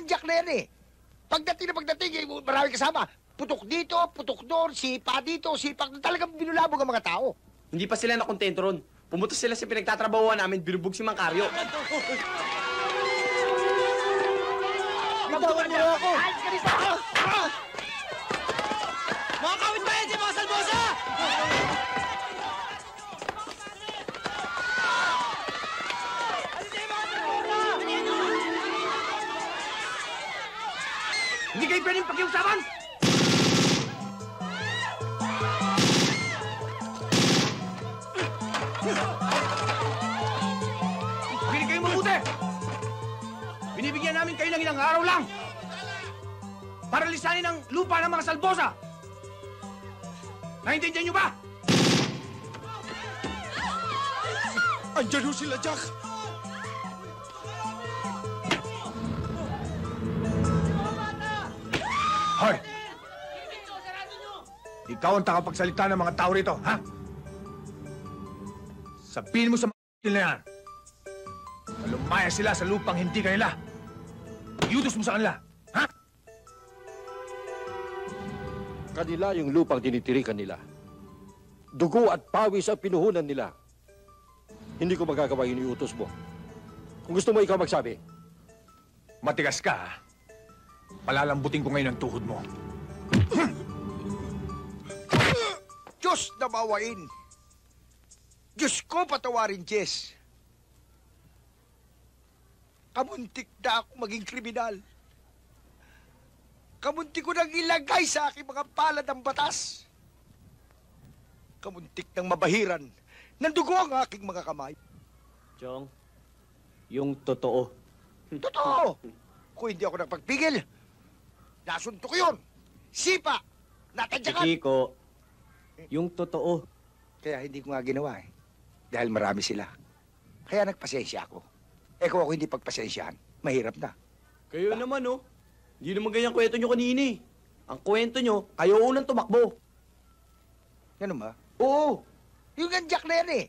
Jack na yan eh. Pagdating na pagdating, eh, maraming kasama. Putok dito, putok doon, sipa dito, sipa. Talagang binulabog ang mga tao. Hindi pa sila nakontento ron. Pumunta sila sa pinagtatrabahuan namin, binubog si Mang Karyo. Bitawan niyo ako! Alis ka rito! Mga kawit ba yan, mga salbosa! Hindi kayo pwedeng pakiusapan! Makinig kayo mabuti! Binibigyan namin kayo ng ilang araw lang para lisanin ang lupa ng mga salbosa! Naintindihan niyo ba? Andiyan ho sila, Jack! Hoy! Ikaw ang takapagsalita ng mga tao rito, ha? Sabihin mo sa mga na yan na lumaya sila sa lupang hindi kanila. Iutos mo sa kanila, ha? Kanila yung lupang tinitirikan nila. Dugo at pawis ang pinuhunan nila. Hindi ko magagawa yung iutos mo. Kung gusto mo, ikaw magsabi. Matigas ka, ha? Palalambutin ko ngayon ang tuhod mo. Diyos na bawain! Diyos ko patawarin, Jess. Kamuntik na ako maging kriminal. Kamuntik ko nang ilagay sa aking mga palad ang batas. Kamuntik nang mabahiran ng dugo ang aking mga kamay. Chong, yung totoo. Totoo! Kung hindi ako nagpagpigil, nasunto ko yun. Sipa! Natadyakan! Kiko, yung totoo. Kaya hindi ko nga ginawa eh. Dahil marami sila. Kaya nagpasensya ako. Eh kung ako hindi pagpasensyahan, mahirap na. Kayo naman, oh. Hindi naman ganyan kwento nyo kanina eh. Ang kwento nyo, kayo unang tumakbo. Ganun ba? Oo. Yung ganjak na yan eh.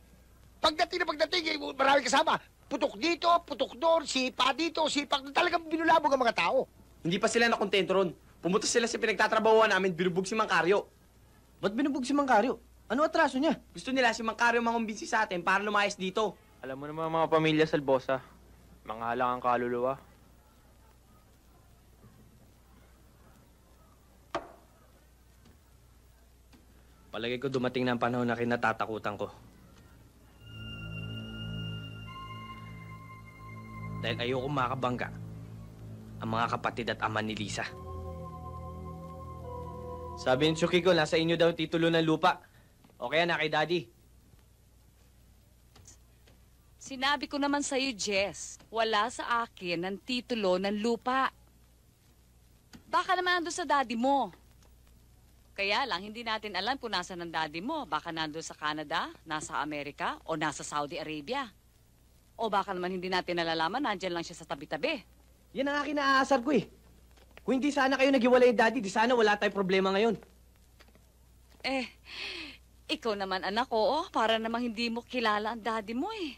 Pagdating na pagdating, eh, maraming kasama. Putok dito, putok doon, sipa dito, sipa. Talagang binulabog ang mga tao. Hindi pa sila nakontento ron. Pumunta sila sa pinagtatrabahuan namin, binubog si Mang Karyo. Ba't binubog si Mang Karyo? Ano atraso niya? Gusto nila si Mang Karyo mangumbinsi sa atin para lumayas dito. Alam mo naman mga pamilya salbosa, mga halangang kaluluwa. Palagay ko dumating na ang panahon na kinatatakutan ko. Dahil ayoko makabangga ang mga kapatid at ama ni Lisa. Sabi ni Chukiko, nasa inyo daw titulo ng lupa. O kaya na kay Daddy. Sinabi ko naman sa'yo, Jess, wala sa akin ang titulo ng lupa. Baka naman nandun sa daddy mo. Kaya lang, hindi natin alam kung nasa ng daddy mo. Baka nandun sa Canada, nasa Amerika, o nasa Saudi Arabia. O baka naman hindi natin nalalaman, nandyan lang siya sa tabi-tabi. Yan ang akin naaasar ko eh. Kung hindi sana kayo naghiwalay, Daddy, di sana wala tayong problema ngayon. Eh, ikaw naman anak ko, para namang hindi mo kilala ang daddy mo eh.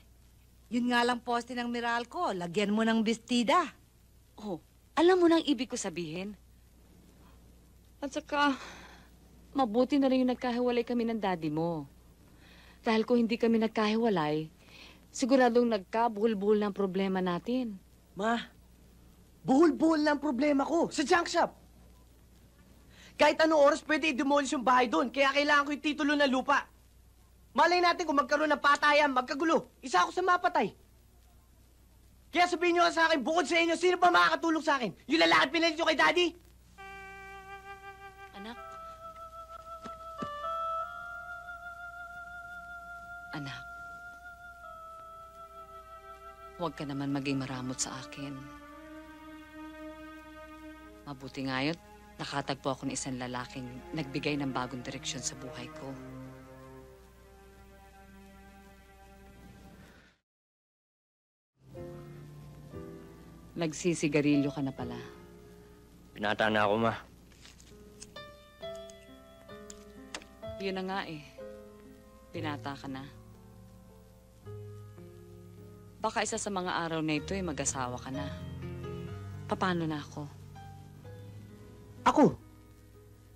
Yun nga lang poste ng Meralco, lagyan mo ng bestida. Oh, alam mo nang ibig ko sabihin? At saka, mabuti na rin yung nagkahiwalay kami ng daddy mo. Dahil kung hindi kami nagkahiwalay, siguradong nagkabuhol-buhol ng problema natin. Ma, buhol-buhol na ang problema ko sa junk shop. Kahit anong oras pwede i-demolish yung bahay doon, kaya kailangan ko yung titulo ng lupa. Malay natin kung magkaroon ng patayan, magkagulo. Isa ako sa mapatay. Kaya sabihin nyo sa akin, bukod sa inyo, sino pa makakatulong sa akin? Yung lalaki pinalit nyo kay Daddy? Anak. Anak. Huwag ka naman maging maramot sa akin. Mabuti nga yun, nakatagpo ako ng isang lalaking nagbigay ng bagong direksyon sa buhay ko. Nagsisigarilyo ka na pala. Pinata na ako, Ma. Yun na nga eh. Binata ka na. Baka isa sa mga araw na ito ay mag-asawa ka na. Paano na ako? Ako,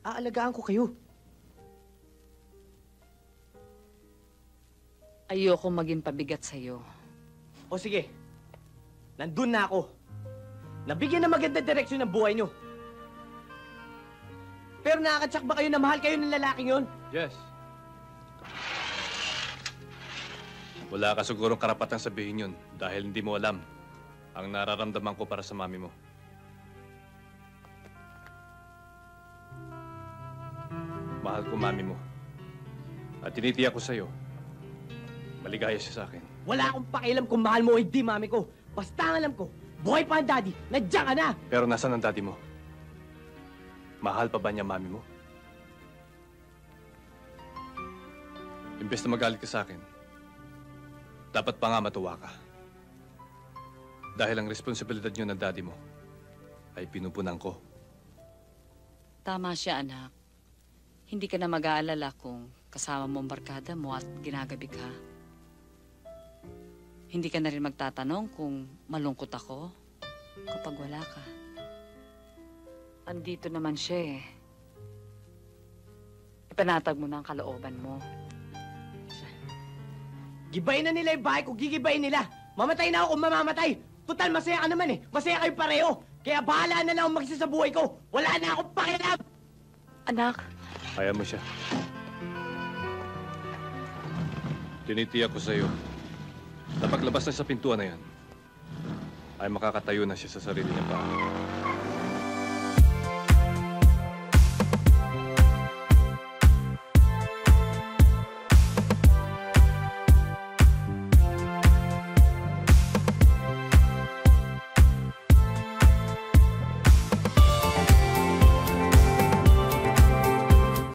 aalagaan ko kayo. Ayoko maging pabigat sa'yo. O sige, nandun na ako. Nabigyan ng maganda direksyon ng buhay nyo. Pero nakakatsak ba kayo na mahal kayo ng lalaking yon? Yes. Wala ka sigurong karapatang sabihin yun dahil hindi mo alam ang nararamdaman ko para sa mami mo. Mahal ko mami mo. At tinitiyak ko sa'yo, maligaya siya sa akin. Wala akong pakialam kung mahal mo o hindi, mami ko. Basta ang alam ko, buhay pa ang daddy, nandiyan ka na! Pero nasaan ang daddy mo? Mahal pa ba niya mami mo? Imbes na magalit ka sa akin, dapat pa nga matuwa ka. Dahil ang responsibilidad niyo ng daddy mo ay pinupunan ko. Tama siya, anak. Hindi ka na mag-aalala kung kasama mo ang barkada mo at ginagabi ka. Hindi ka na rin magtatanong kung malungkot ako kapag wala ka. Andito naman siya eh. Ipanatag mo na ang kalooban mo. Gibayin na nila yung bahay ko, gigibayin nila. Mamatay na ako kung mamamatay. Total, masaya ka naman eh. Masaya kayo pareho. Kaya bahala na lang akong magsa sa buhay ko. Wala na akong pakialam. Anak. Kaya mo siya. Tinitiyak ko sa'yo na paglabas na sa pintuan na yan, ay makakatayo na siya sa sarili niya pa.